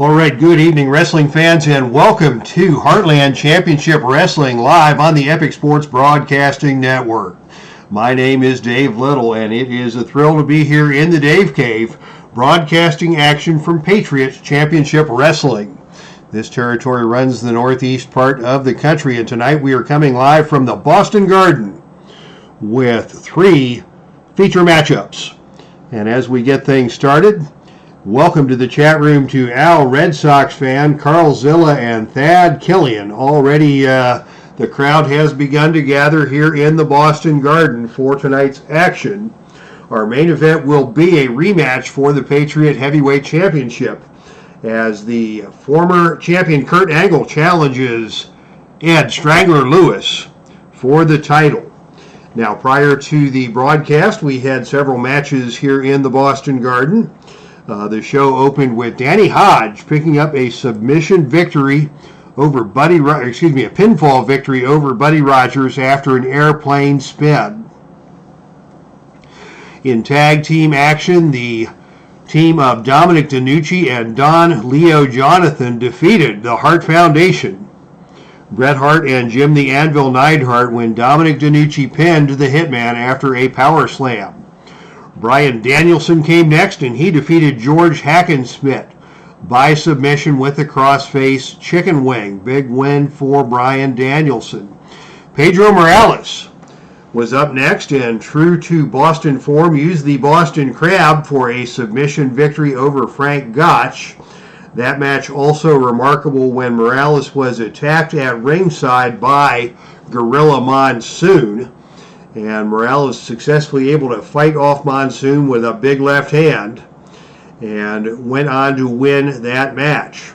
All right, good evening, wrestling fans, and welcome to Heartland Championship Wrestling live on the Epic Sports Broadcasting Network. My name is Dave Little, and it is a thrill to be here in the Dave Cave, broadcasting action from Patriot Championship Wrestling. This territory runs the northeast part of the country, and tonight we are coming live from the Boston Garden with 3 feature matchups. And as we get things started, welcome to the chat room to Al, Red Sox fan, Carl Zilla, and Thad Killian. Already the crowd has begun to gather here in the Boston Garden for tonight's action. Our main event will be a rematch for the Patriot Heavyweight Championship as the former champion Kurt Angle challenges Ed Strangler Lewis for the title. Now, prior to the broadcast, we had several matches here in the Boston Garden. The show opened with Danny Hodge picking up a submission victory over a pinfall victory over Buddy Rogers after an airplane spin. In tag team action, the team of Dominic DeNucci and Don Leo Jonathan defeated the Hart Foundation, Bret Hart and Jim the Anvil Neidhart, when Dominic DeNucci pinned the Hitman after a power slam. Brian Danielson came next, and he defeated George Hackensmith by submission with a crossface chicken wing. Big win for Brian Danielson. Pedro Morales was up next, and true to Boston form, used the Boston Crab for a submission victory over Frank Gotch. That match also remarkable when Morales was attacked at ringside by Gorilla Monsoon, and Morales successfully able to fight off Monsoon with a big left hand and went on to win that match.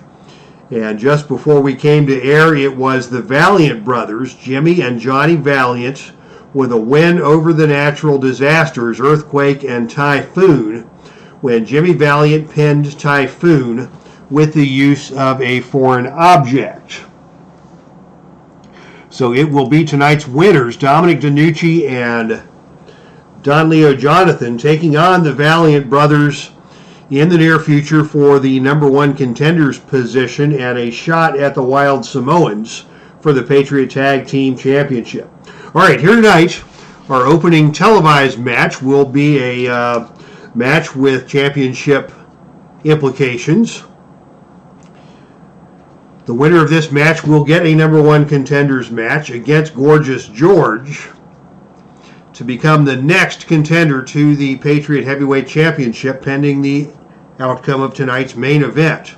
And just before we came to air, it was the Valiant brothers, Jimmy and Johnny Valiant, with a win over the natural disasters, Earthquake and Typhoon, when Jimmy Valiant pinned Typhoon with the use of a foreign object. So it will be tonight's winners, Dominic DeNucci and Don Leo Jonathan, taking on the Valiant brothers in the near future for the number 1 contenders position and a shot at the Wild Samoans for the Patriot Tag Team Championship. All right, here tonight, our opening televised match will be a match with championship implications. The winner of this match will get a number 1 contenders match against Gorgeous George to become the next contender to the Patriot Heavyweight Championship, pending the outcome of tonight's main event.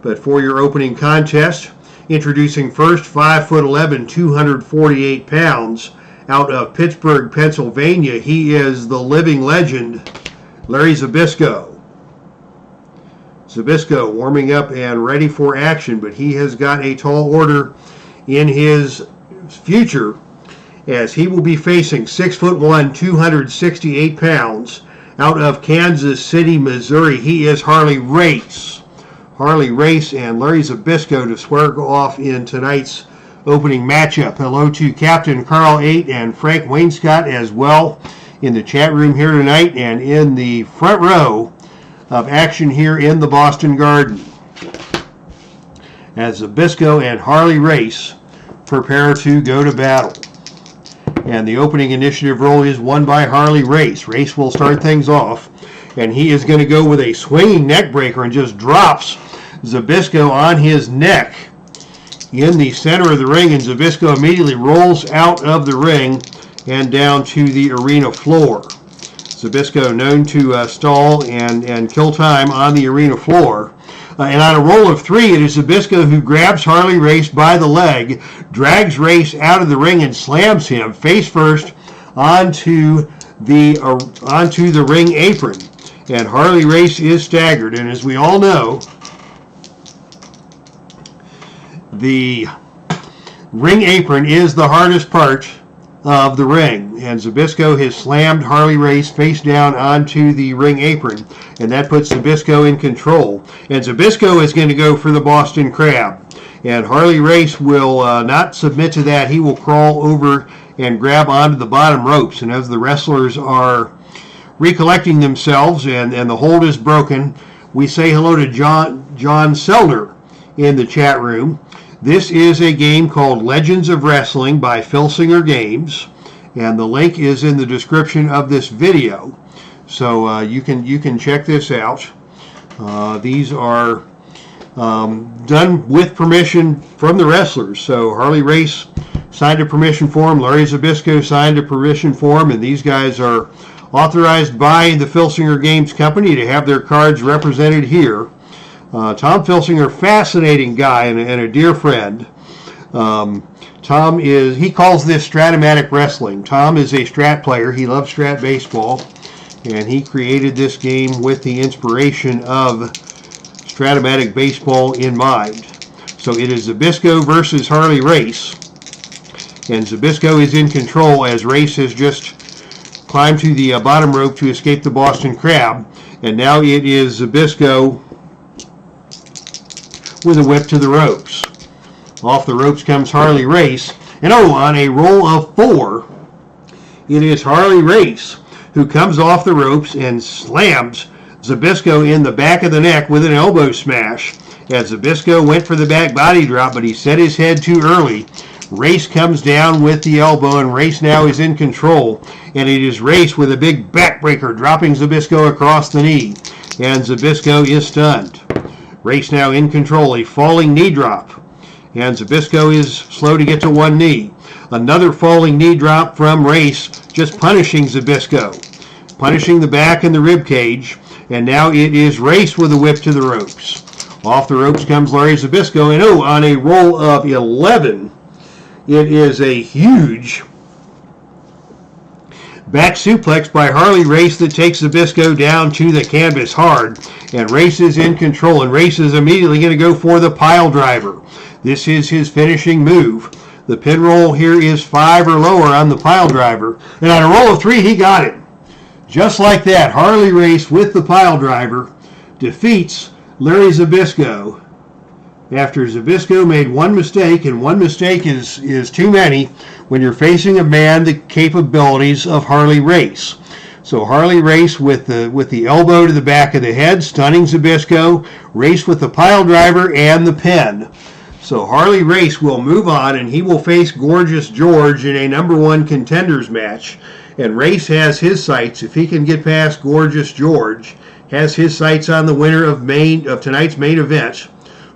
But for your opening contest, introducing first, 5'11", 248 pounds, out of Pittsburgh, Pennsylvania, he is the living legend, Larry ZBYSZKO. ZBYSZKO warming up and ready for action, but he has got a tall order in his future, as he will be facing 6'1", 268 pounds, out of Kansas City, Missouri. He is Harley Race. Harley Race and Larry ZBYSZKO to square off in tonight's opening matchup. Hello to Captain Carl 8 and Frank Wainscott as well in the chat room here tonight, and in the front row of action here in the Boston Garden, as ZBYSZKO and Harley Race prepare to go to battle. And the opening initiative role is won by Harley Race. Race will start things off, and he is going to go with a swinging neck breaker and just drops ZBYSZKO on his neck in the center of the ring, and ZBYSZKO immediately rolls out of the ring and down to the arena floor. ZBYSZKO known to stall and kill time on the arena floor. And on a roll of 3, it is ZBYSZKO who grabs Harley Race by the leg, drags Race out of the ring, and slams him face first onto the ring apron. And Harley Race is staggered. And as we all know, the ring apron is the hardest part of the ring, and ZBYSZKO has slammed Harley Race face down onto the ring apron, and that puts ZBYSZKO in control. And ZBYSZKO is going to go for the Boston Crab, and Harley Race will not submit to that. He will crawl over and grab onto the bottom ropes, and as the wrestlers are recollecting themselves and the hold is broken, we say hello to John Selner in the chat room. This is a game called Legends of Wrestling by Filsinger Games, and the link is in the description of this video. So you can check this out. These are done with permission from the wrestlers. So Harley Race signed a permission form, Larry ZBYSZKO signed a permission form, and these guys are authorized by the Filsinger Games Company to have their cards represented here. Tom Filsinger, fascinating guy and a dear friend. Tom he calls this Stratomatic Wrestling. Tom is a Strat player. He loves Strat baseball, and he created this game with the inspiration of Stratomatic baseball in mind. So it is ZBYSZKO versus Harley Race, and ZBYSZKO is in control as Race has just climbed to the bottom rope to escape the Boston Crab, and now it is ZBYSZKO with a whip to the ropes. Off the ropes comes Harley Race, and on a roll of 4, it is Harley Race who comes off the ropes and slams ZBYSZKO in the back of the neck with an elbow smash. As ZBYSZKO went for the back body drop, but he set his head too early. Race comes down with the elbow, and Race now is in control. And it is Race with a big backbreaker, dropping ZBYSZKO across the knee. And ZBYSZKO is stunned. Race now in control, a falling knee drop. And ZBYSZKO is slow to get to one knee. Another falling knee drop from Race, just punishing ZBYSZKO. Punishing the back and the rib cage. And now it is Race with a whip to the ropes. Off the ropes comes Larry ZBYSZKO, and on a roll of 11, it is a huge back suplex by Harley Race that takes ZBYSZKO down to the canvas hard, and Race is in control, and Race is immediately going to go for the pile driver. This is his finishing move. The pin roll here is 5 or lower on the pile driver, and on a roll of 3, he got it. Just like that, Harley Race with the pile driver defeats Larry ZBYSZKO after ZBYSZKO made one mistake, and one mistake is too many when you're facing a man the capabilities of Harley Race. So Harley Race with the elbow to the back of the head, stunning ZBYSZKO. Race with the pile driver and the pin. So Harley Race will move on, and he will face Gorgeous George in a #1 contenders match. And Race has his sights, if he can get past Gorgeous George, has his sights on the winner of tonight's main event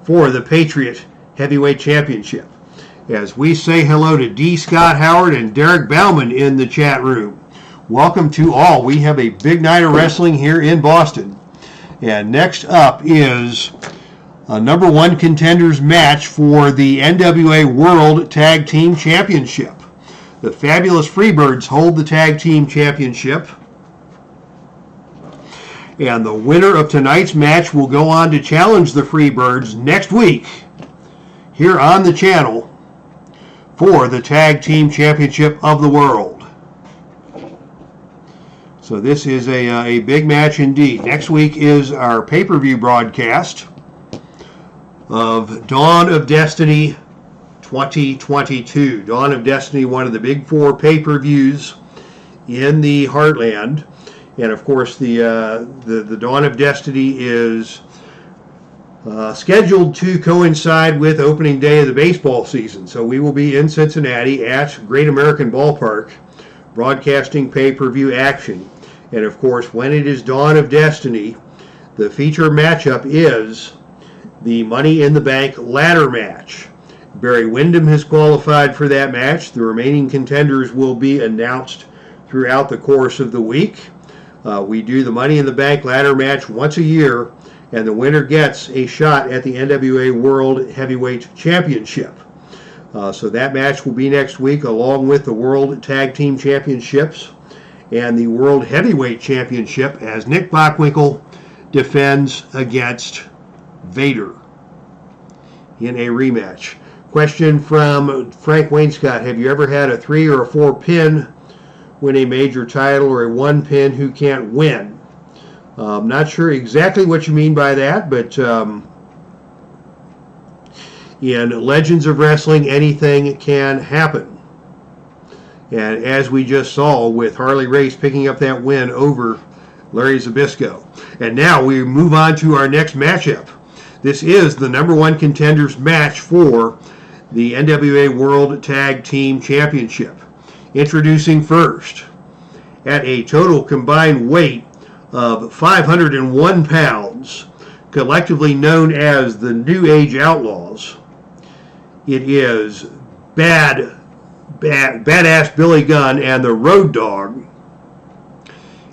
for the Patriot Heavyweight Championship. As we say hello to D. Scott Howard and Derek Bauman in the chat room. Welcome to all. We have a big night of wrestling here in Boston. And next up is a #1 contenders match for the NWA World Tag Team Championship. The Fabulous Freebirds hold the Tag Team Championship. And the winner of tonight's match will go on to challenge the Freebirds next week here on the channel for the Tag Team Championship of the World. So this is a big match indeed. Next week is our pay-per-view broadcast of Dawn of Destiny 2022. Dawn of Destiny, one of the big 4 pay-per-views in the Heartland. And of course, the Dawn of Destiny is scheduled to coincide with opening day of the baseball season. So we will be in Cincinnati at Great American Ballpark broadcasting pay-per-view action. And of course, when it is Dawn of Destiny, the feature matchup is the Money in the Bank ladder match. Barry Windham has qualified for that match. The remaining contenders will be announced throughout the course of the week. We do the Money in the Bank ladder match once a year, and the winner gets a shot at the NWA World Heavyweight Championship. So that match will be next week, along with the World Tag Team Championships and the World Heavyweight Championship, as Nick Bockwinkel defends against Vader in a rematch. Question from Frank Wainscott: have you ever had a 3 or a 4 pin win a major title, or a 1 pin who can't win? I'm not sure exactly what you mean by that, but in Legends of Wrestling, anything can happen. And as we just saw with Harley Race picking up that win over Larry ZBYSZKO. And now we move on to our next matchup. This is the #1 contenders match for the NWA World Tag Team Championship. Introducing first, at a total combined weight of 501 pounds, collectively known as the New Age Outlaws, it is Badass Billy Gunn and the Road Dogg.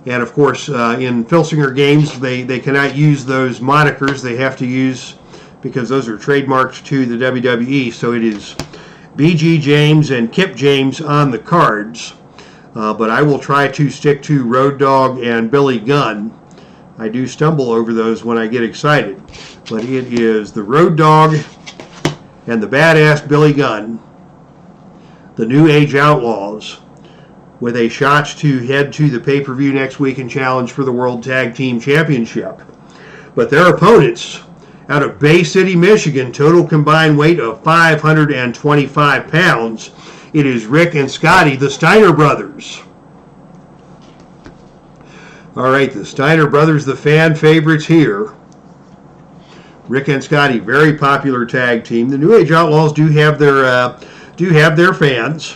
And of course, in Filsinger games, they cannot use those monikers. They have to use, because those are trademarks to the WWE. So it is BG James and Kip James on the cards. But I will try to stick to Road Dogg and Billy Gunn. I do stumble over those when I get excited. But it is the Road Dogg and the Badass Billy Gunn, the New Age Outlaws, with a shot to head to the pay-per-view next week and challenge for the World Tag Team Championship. But their opponents, out of Bay City, Michigan, total combined weight of 525 pounds, it is Rick and Scotty, the Steiner Brothers. All right, the Steiner Brothers, the fan favorites here. Rick and Scotty, very popular tag team. The New Age Outlaws do have their fans.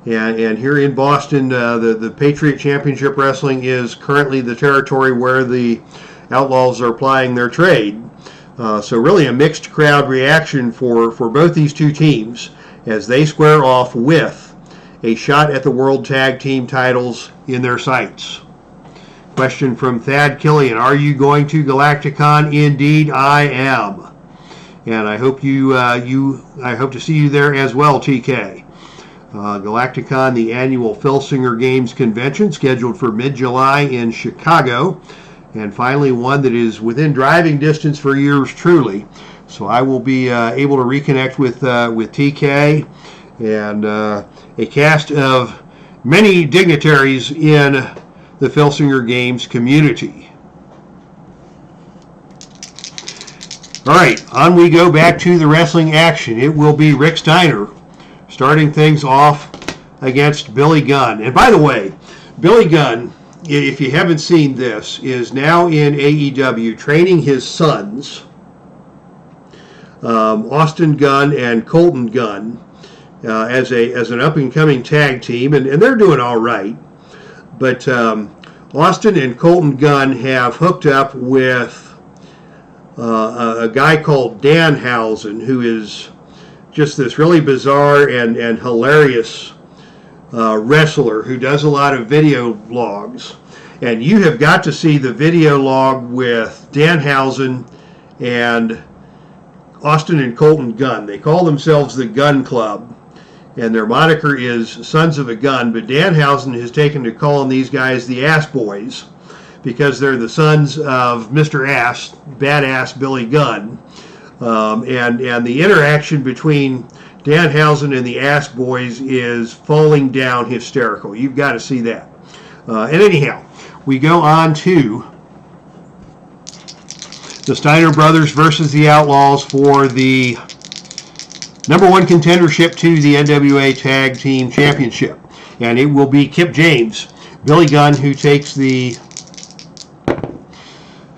And here in Boston, the Patriot Championship Wrestling is currently the territory where the Outlaws are plying their trade. So really a mixed crowd reaction for both these two teams as they square off with a shot at the World Tag Team titles in their sights. Question from Thad Killian: are you going to Galacticon? Indeed, I am, and I hope I hope to see you there as well, TK. Galacticon, the annual Filsinger Games convention, scheduled for mid-July in Chicago, and finally one that is within driving distance for yours truly. So I will be able to reconnect with TK and a cast of many dignitaries in the Filsinger Games community. All right, on we go back to the wrestling action. It will be Rick Steiner starting things off against Billy Gunn. And by the way, Billy Gunn, if you haven't seen this, is now in AEW training his sons, Austin Gunn and Colton Gunn, as an up-and-coming tag team, and they're doing all right. But Austin and Colton Gunn have hooked up with a guy called Danhausen, who is just this really bizarre and hilarious wrestler who does a lot of video logs. And you have got to see the video log with Danhausen and Austin and Colton Gunn. They call themselves the Gun Club, and their moniker is Sons of a Gun, but Danhausen has taken to calling these guys the Ass Boys because they're the sons of Mr. Ass, Badass Billy Gunn. And the interaction between Danhausen and the Ass Boys is falling down hysterical. You've got to see that. And anyhow, we go on to the Steiner Brothers versus the Outlaws for the #1 contendership to the NWA Tag Team Championship. And it will be Kip James, Billy Gunn, who takes the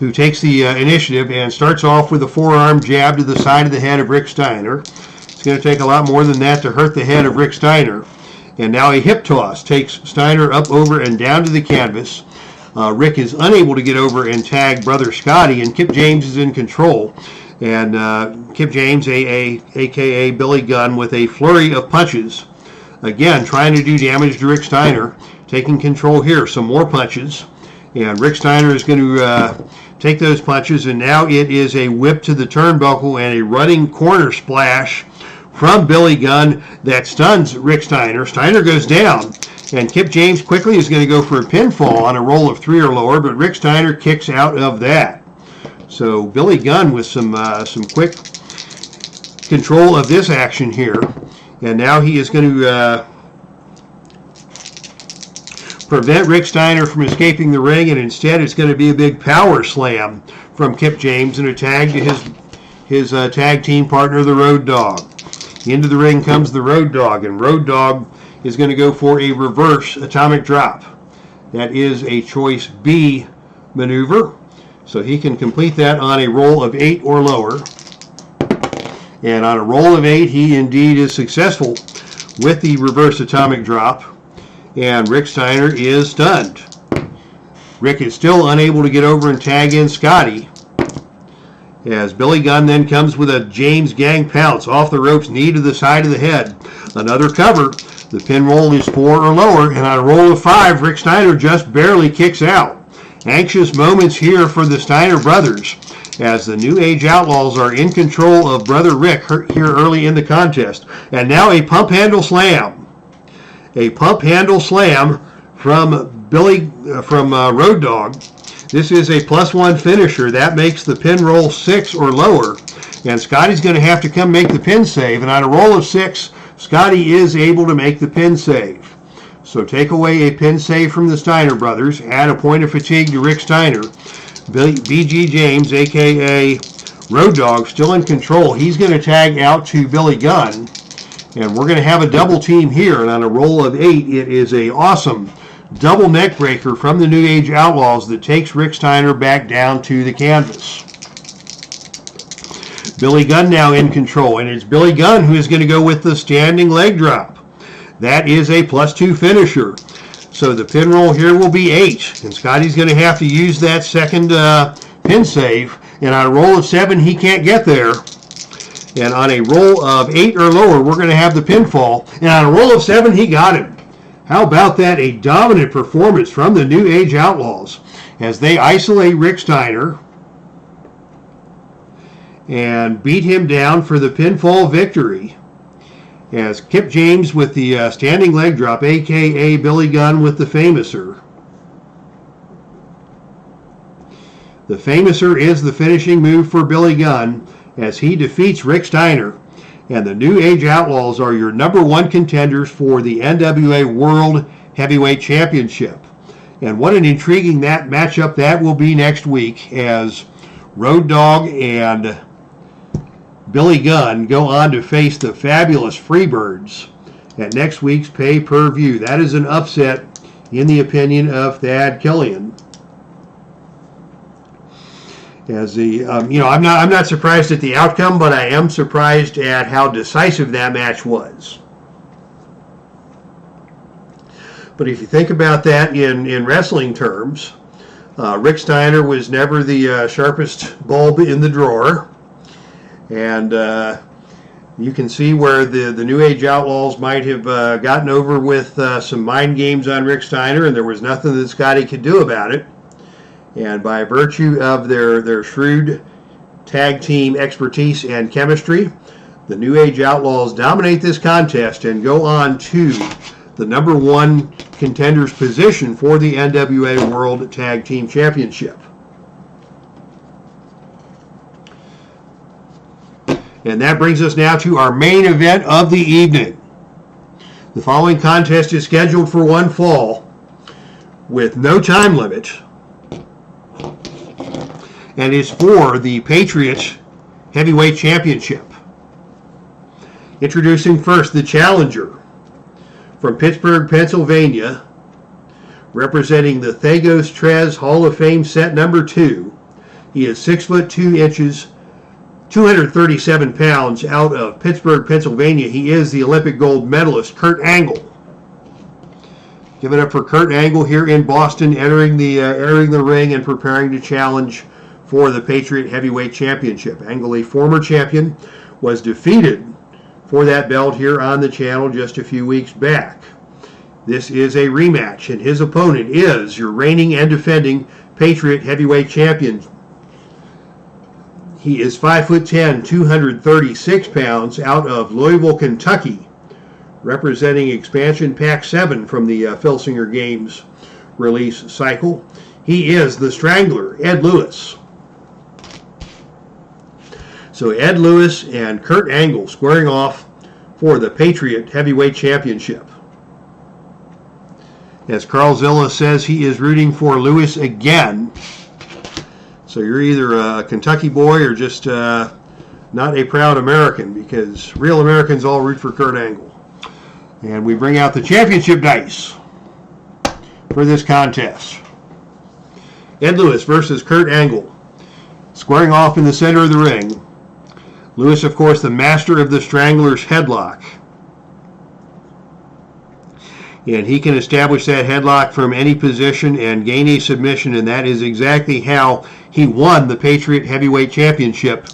initiative and starts off with a forearm jab to the side of the head of Rick Steiner. It's going to take a lot more than that to hurt the head of Rick Steiner. And now a hip toss takes Steiner up, over, and down to the canvas. Rick is unable to get over and tag Brother Scotty, and Kip James is in control. And Kip James, a.k.a. Billy Gunn, with a flurry of punches. Again, trying to do damage to Rick Steiner. Taking control here. Some more punches. And Rick Steiner is going to take those punches, and now it is a whip to the turnbuckle and a running corner splash from Billy Gunn that stuns Rick Steiner. Steiner goes down, and Kip James quickly is going to go for a pinfall on a roll of 3 or lower, but Rick Steiner kicks out of that. So Billy Gunn with some quick control of this action here, and now he is going to prevent Rick Steiner from escaping the ring, and instead it's going to be a big power slam from Kip James and a tag to his tag team partner, the Road Dogg. Into the ring comes the Road Dogg, and Road Dogg is going to go for a reverse atomic drop. That is a choice B maneuver. So he can complete that on a roll of 8 or lower. And on a roll of 8, he indeed is successful with the reverse atomic drop. And Rick Steiner is stunned. Rick is still unable to get over and tag in Scotty, as Billy Gunn then comes with a James Gang pounce off the ropes, knee to the side of the head. Another cover. The pin roll is 4 or lower, and on a roll of 5, Rick Steiner just barely kicks out. Anxious moments here for the Steiner brothers, as the New Age Outlaws are in control of Brother Rick here early in the contest. And now a pump handle slam. A pump handle slam from Road Dogg. This is a +1 finisher. That makes the pin roll 6 or lower. And Scotty's going to have to come make the pin save. And on a roll of 6, Scotty is able to make the pin save. So take away a pin save from the Steiner brothers. Add a point of fatigue to Rick Steiner. BG James, a.k.a. Road Dogg, still in control. He's going to tag out to Billy Gunn. And we're going to have a double team here. And on a roll of 8, it is a awesome double neck breaker from the New Age Outlaws that takes Rick Steiner back down to the canvas. Billy Gunn now in control, and it's Billy Gunn who is going to go with the standing leg drop. That is a +2 finisher. So the pin roll here will be 8, and Scotty's going to have to use that second pin save. And on a roll of 7, he can't get there. And on a roll of 8 or lower, we're going to have the pinfall. And on a roll of 7, he got him. How about that? A dominant performance from the New Age Outlaws as they isolate Rick Steiner and beat him down for the pinfall victory. As Kip James with the standing leg drop, a.k.a. Billy Gunn with the Famouser. The Famouser is the finishing move for Billy Gunn as he defeats Rick Steiner. And the New Age Outlaws are your #1 contenders for the NWA World Heavyweight Championship. And what an intriguing matchup that will be next week, as Road Dogg and Billy Gunn go on to face the fabulous Freebirds at next week's pay-per-view. That is an upset in the opinion of Thad Killian. As the I'm not surprised at the outcome, but I am surprised at how decisive that match was. But if you think about that in wrestling terms, Rick Steiner was never the sharpest bulb in the drawer, and you can see where the New Age Outlaws might have gotten over with some mind games on Rick Steiner, and there was nothing that Scotty could do about it. And by virtue of their shrewd tag team expertise and chemistry, the New Age Outlaws dominate this contest and go on to the #1 contender's position for the NWA World Tag Team Championship. And that brings us now to our main event of the evening. The following contest is scheduled for one fall with no time limit, and is for the Patriot Heavyweight Championship. Introducing first the challenger from Pittsburgh, Pennsylvania, representing the Thagos Trez Hall of Fame set #2. He is 6 foot 2 inches, 237 pounds, out of Pittsburgh, Pennsylvania. He is the Olympic gold medalist, Kurt Angle. Give it up for Kurt Angle here in Boston, entering the ring and preparing to challenge for the Patriot Heavyweight Championship. Angle, a former champion, was defeated for that belt here on the channel just a few weeks back. This is a rematch, and his opponent is your reigning and defending Patriot Heavyweight Champion. He is 5'10", 236 pounds, out of Louisville, Kentucky, representing Expansion Pack 7 from the Filsinger Games release cycle. He is the Strangler, Ed Lewis. So Ed Lewis and Kurt Angle squaring off for the Patriot Heavyweight Championship. As Carl Zilla says, he is rooting for Lewis again. So you're either a Kentucky boy or just not a proud American, because real Americans all root for Kurt Angle. And we bring out the championship dice for this contest. Ed Lewis versus Kurt Angle. Squaring off in the center of the ring. Lewis, of course, the master of the Strangler's headlock. And he can establish that headlock from any position and gain a submission, and that is exactly how he won the Patriot Heavyweight Championship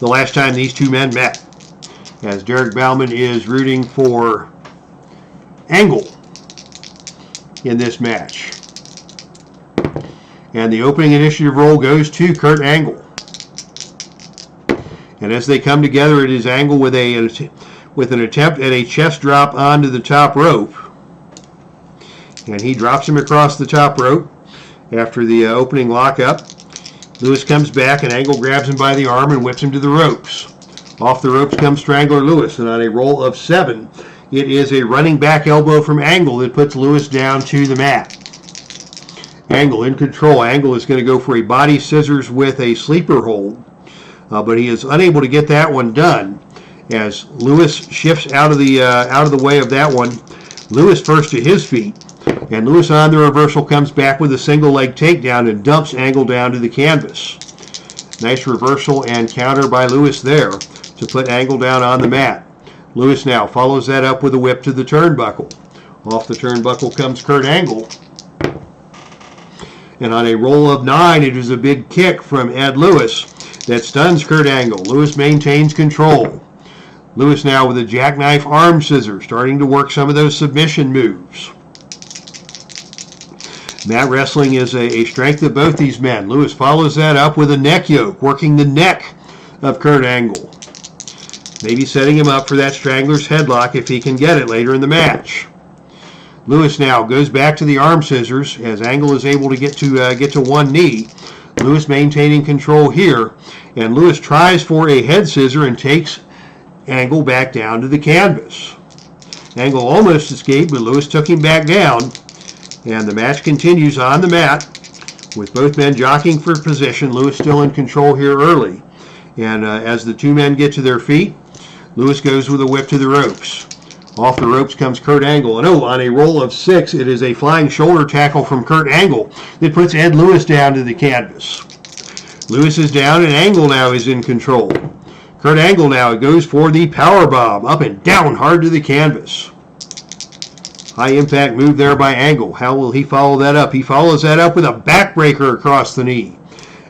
the last time these two men met. As Derek Bauman is rooting for Angle in this match. And the opening initiative roll goes to Kurt Angle. And as they come together, it is Angle with an attempt at a chest drop onto the top rope. And he drops him across the top rope after the opening lockup. Lewis comes back and Angle grabs him by the arm and whips him to the ropes. Off the ropes comes Strangler Lewis, and on a roll of 7, it is a running back elbow from Angle that puts Lewis down to the mat. Angle in control. Angle is going to go for a body scissors with a sleeper hold, but he is unable to get that one done as Lewis shifts out of the way of that one. Lewis first to his feet. And Lewis on the reversal comes back with a single leg takedown and dumps Angle down to the canvas. Nice reversal and counter by Lewis there to put Angle down on the mat. Lewis now follows that up with a whip to the turnbuckle. Off the turnbuckle comes Kurt Angle. And on a roll of 9, it is a big kick from Ed Lewis that stuns Kurt Angle. Lewis maintains control. Lewis now with a jackknife arm scissor, starting to work some of those submission moves. Mat wrestling is a strength of both these men. Lewis follows that up with a neck yoke, working the neck of Kurt Angle. Maybe setting him up for that Strangler's headlock if he can get it later in the match. Lewis now goes back to the arm scissors as Angle is able to get to one knee. Lewis maintaining control here, and Lewis tries for a head scissor and takes Angle back down to the canvas. Angle almost escaped, but Lewis took him back down. And the match continues on the mat with both men jockeying for position. Lewis still in control here early. And as the two men get to their feet, Lewis goes with a whip to the ropes. Off the ropes comes Kurt Angle. And on a roll of 6, it is a flying shoulder tackle from Kurt Angle that puts Ed Lewis down to the canvas. Lewis is down and Angle now is in control. Kurt Angle now goes for the powerbomb, up and down hard to the canvas. High impact move there by Angle. How will he follow that up? He follows that up with a backbreaker across the knee.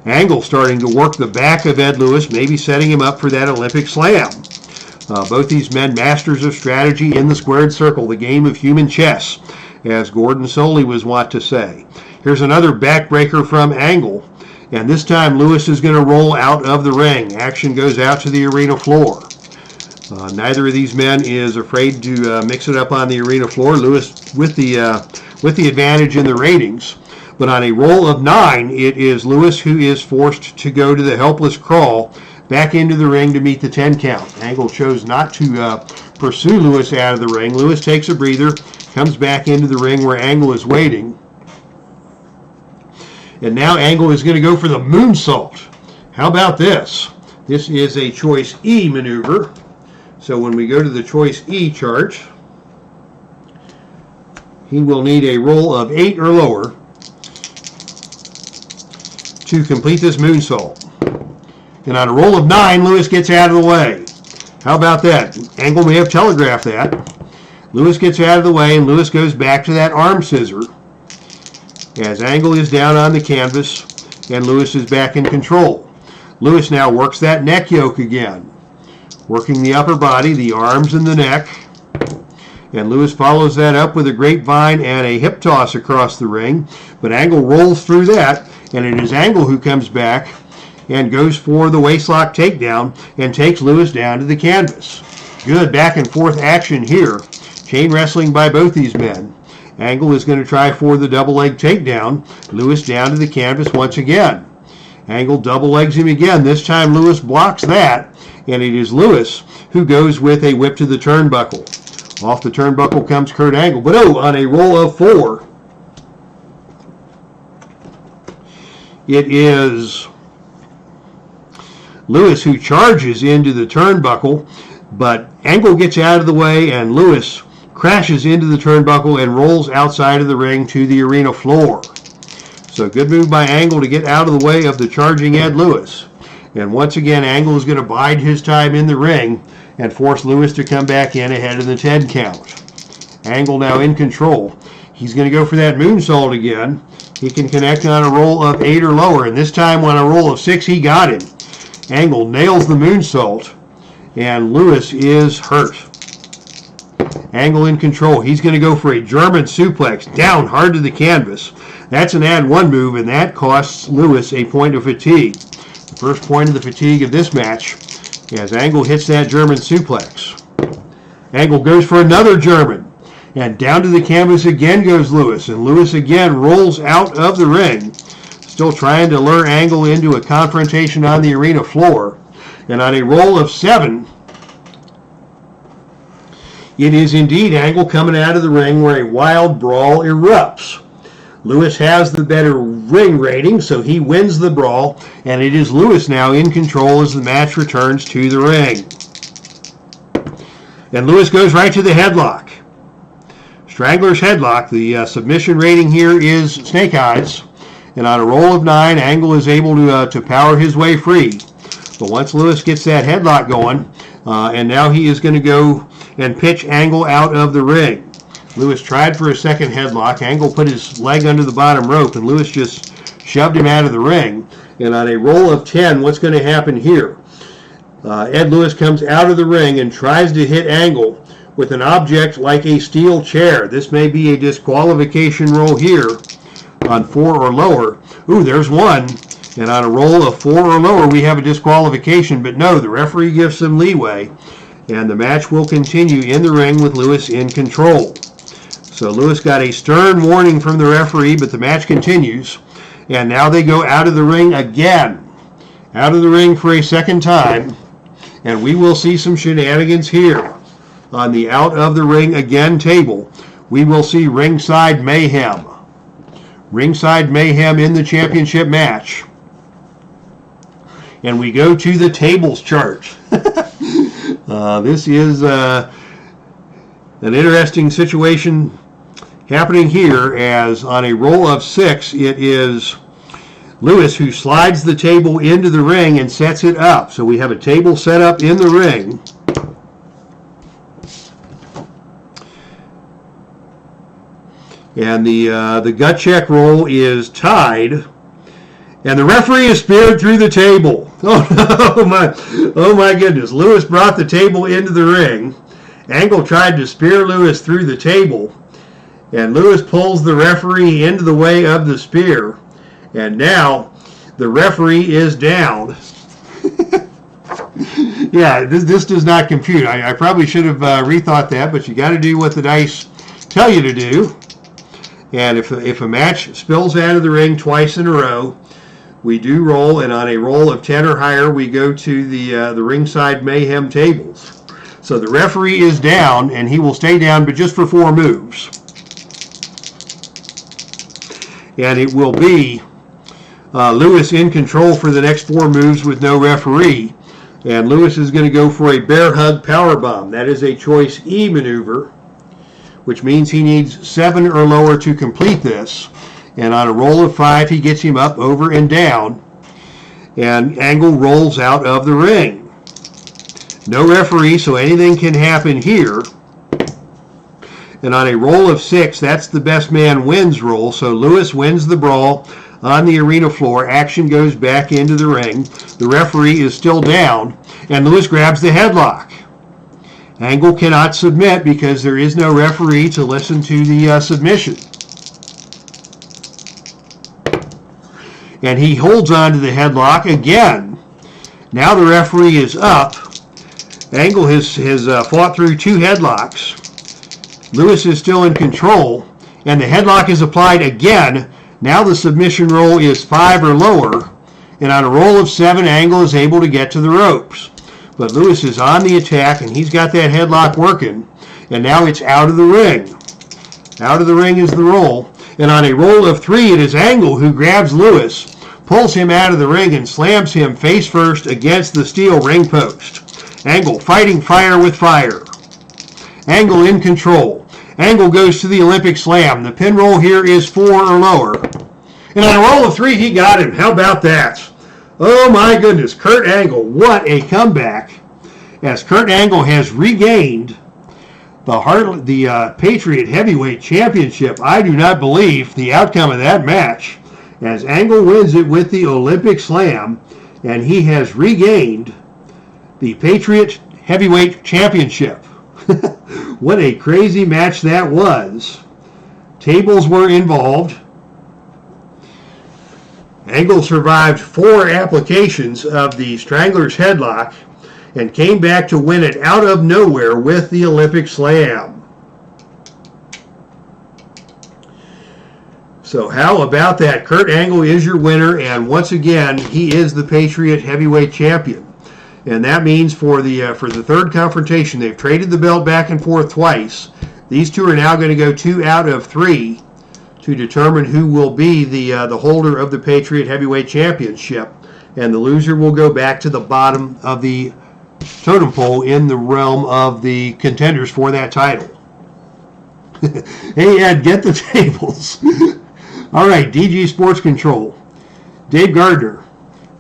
Angle starting to work the back of Ed Lewis, maybe setting him up for that Olympic slam. Both these men masters of strategy in the squared circle, the game of human chess, as Gordon Soley was wont to say. Here's another backbreaker from Angle, and this time Lewis is going to roll out of the ring. Action goes out to the arena floor. Neither of these men is afraid to mix it up on the arena floor. Lewis with the advantage in the ratings. But on a roll of 9, it is Lewis who is forced to go to the helpless crawl back into the ring to meet the 10 count. Angle chose not to pursue Lewis out of the ring. Lewis takes a breather, comes back into the ring where Angle is waiting. And now Angle is going to go for the moonsault. How about this? This is a choice E maneuver. So when we go to the choice E chart, he will need a roll of 8 or lower to complete this moonsault. And on a roll of 9, Lewis gets out of the way. How about that? Angle may have telegraphed that. Lewis gets out of the way, and Lewis goes back to that arm scissor as Angle is down on the canvas, and Lewis is back in control. Lewis now works that neck yoke again, working the upper body, the arms, and the neck. And Lewis follows that up with a grapevine and a hip toss across the ring. But Angle rolls through that, and it is Angle who comes back and goes for the waistlock takedown and takes Lewis down to the canvas. Good back and forth action here. Chain wrestling by both these men. Angle is going to try for the double leg takedown. Lewis down to the canvas once again. Angle double legs him again. This time Lewis blocks that, and it is Lewis who goes with a whip to the turnbuckle. Off the turnbuckle comes Kurt Angle, but on a roll of 4, it is Lewis who charges into the turnbuckle, but Angle gets out of the way, and Lewis crashes into the turnbuckle and rolls outside of the ring to the arena floor. So good move by Angle to get out of the way of the charging Ed Lewis. And once again, Angle is going to bide his time in the ring and force Lewis to come back in ahead of the 10 count. Angle now in control. He's going to go for that moonsault again. He can connect on a roll of 8 or lower, and this time on a roll of 6, he got him. Angle nails the moonsault, and Lewis is hurt. Angle in control. He's going to go for a German suplex down hard to the canvas. That's an add 1 move, and that costs Lewis a point of fatigue. The first point of the fatigue of this match as Angle hits that German suplex. Angle goes for another German, and down to the canvas again goes Lewis, and Lewis again rolls out of the ring, still trying to lure Angle into a confrontation on the arena floor. And on a roll of 7, it is indeed Angle coming out of the ring where a wild brawl erupts. Lewis has the better ring rating, so he wins the brawl, and it is Lewis now in control as the match returns to the ring. And Lewis goes right to the headlock. Strangler's headlock. The submission rating here is Snake Eyes, and on a roll of 9, Angle is able to power his way free. But once Lewis gets that headlock going, and now he is going to go and pitch Angle out of the ring. Lewis tried for a second headlock. Angle put his leg under the bottom rope, and Lewis just shoved him out of the ring. And on a roll of 10, what's going to happen here? Ed Lewis comes out of the ring and tries to hit Angle with an object like a steel chair. This may be a disqualification roll here on 4 or lower. Ooh, there's 1. And on a roll of 4 or lower, we have a disqualification. But no, the referee gives some leeway, and the match will continue in the ring with Lewis in control. So Lewis got a stern warning from the referee, but the match continues. And now they go out of the ring again. Out of the ring for a second time. And we will see some shenanigans here. On the out of the ring again table, we will see Ringside Mayhem. Ringside Mayhem in the championship match. And we go to the tables chart. This is an interesting situation happening here, as on a roll of 6, it is Lewis who slides the table into the ring and sets it up. So we have a table set up in the ring. And the gut check roll is tied. And the referee is speared through the table. Oh my goodness. Lewis brought the table into the ring. Angle tried to spear Lewis through the table. And Lewis pulls the referee into the way of the spear. And now the referee is down. Yeah, this does not compute. I probably should have rethought that, but you got to do what the dice tell you to do. And if a match spills out of the ring twice in a row, we do roll, and on a roll of 10 or higher, we go to the Ringside Mayhem tables. So the referee is down, and he will stay down, but just for 4 moves. And it will be Lewis in control for the next 4 moves with no referee. And Lewis is going to go for a bear hug powerbomb. That is a choice E maneuver, which means he needs 7 or lower to complete this. And on a roll of 5, he gets him up, over, and down. And Angle rolls out of the ring. No referee, so anything can happen here. And on a roll of 6, that's the best man wins roll. So Lewis wins the brawl on the arena floor. Action goes back into the ring. The referee is still down, and Lewis grabs the headlock. Angle cannot submit because there is no referee to listen to the submission. And he holds on to the headlock again. Now the referee is up. Angle has fought through 2 headlocks. Lewis is still in control, and the headlock is applied again. Now the submission roll is 5 or lower, and on a roll of 7, Angle is able to get to the ropes. But Lewis is on the attack, and he's got that headlock working, and now it's out of the ring. Out of the ring is the roll, and on a roll of 3, it is Angle who grabs Lewis, pulls him out of the ring, and slams him face first against the steel ring post. Angle fighting fire with fire. Angle in control. Angle goes to the Olympic Slam. The pin roll here is 4 or lower. And on a roll of 3, he got him. How about that? Oh my goodness, Kurt Angle, what a comeback. As Kurt Angle has regained the Patriot Heavyweight Championship. I do not believe the outcome of that match, as Angle wins it with the Olympic Slam, and he has regained the Patriot Heavyweight Championship. What a crazy match that was. Tables were involved. Angle survived 4 applications of the Strangler's headlock and came back to win it out of nowhere with the Olympic Slam. So how about that? Kurt Angle is your winner, and once again, he is the Patriot Heavyweight Champion. And that means for the third confrontation, they've traded the belt back and forth twice. These two are now going to go 2 out of 3 to determine who will be the holder of the Patriot Heavyweight Championship. And the loser will go back to the bottom of the totem pole in the realm of the contenders for that title. Hey, Ed, get the tables. All right, DG Sports Control. Dave Gardner.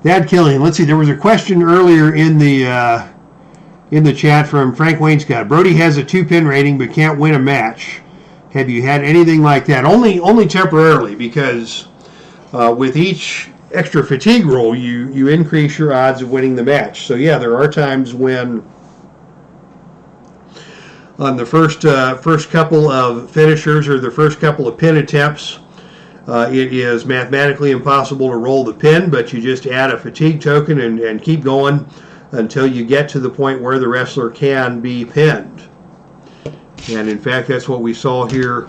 Thad Killian. Let's see, there was a question earlier in the chat from Frank Wainscott. Brody has a 2-pin rating but can't win a match. Have you had anything like that? Only temporarily, because with each extra fatigue roll, you increase your odds of winning the match. So yeah, there are times when on the first couple of finishers or the first couple of pin attempts, it is mathematically impossible to roll the pin, but you just add a fatigue token and keep going until you get to the point where the wrestler can be pinned. And in fact, that's what we saw here.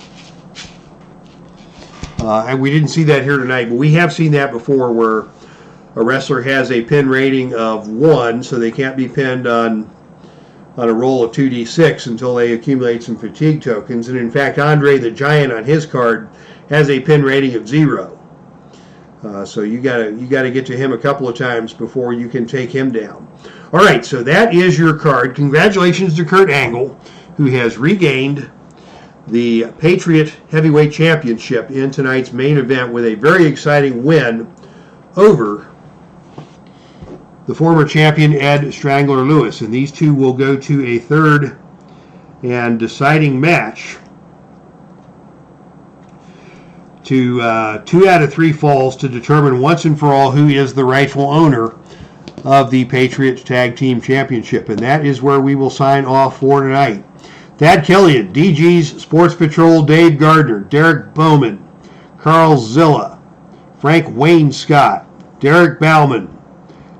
And we didn't see that here tonight, but we have seen that before, where a wrestler has a pin rating of 1, so they can't be pinned on a roll of 2d6 until they accumulate some fatigue tokens. And in fact, Andre the Giant on his card has a pin rating of 0. So you gotta get to him a couple of times before you can take him down. All right, so that is your card. Congratulations to Kurt Angle, who has regained the Patriot Heavyweight Championship in tonight's main event with a very exciting win over the former champion Ed Strangler Lewis. And these two will go to a third and deciding match to 2 out of 3 falls to determine once and for all who is the rightful owner of the Patriot Tag Team Championship. And that is where we will sign off for tonight. Thad Killian, DG's Sports Patrol, Dave Gardner, Derek Bowman, Carl Zilla, Frank Wayne Scott, Derek Bauman,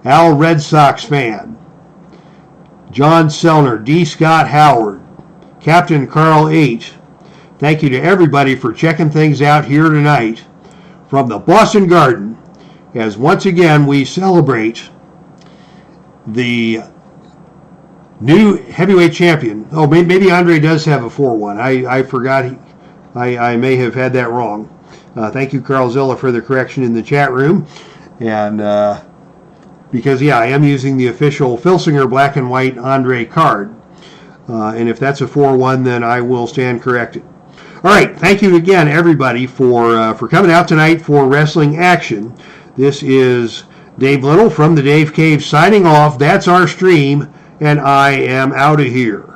Al Red Sox fan, John Sellner, D. Scott Howard, Captain Carl 8. Thank you to everybody for checking things out here tonight from the Boston Garden, as once again we celebrate the new heavyweight champion. Oh, maybe Andre does have a 4-1. I forgot. I may have had that wrong. Thank you, Carl Zilla, for the correction in the chat room. And because, yeah, I am using the official Filsinger black and white Andre card. And if that's a 4-1, then I will stand corrected. All right, thank you again, everybody, for coming out tonight for Wrestling Action. This is Dave Little from the Dave Cave signing off. That's our stream, and I am out of here.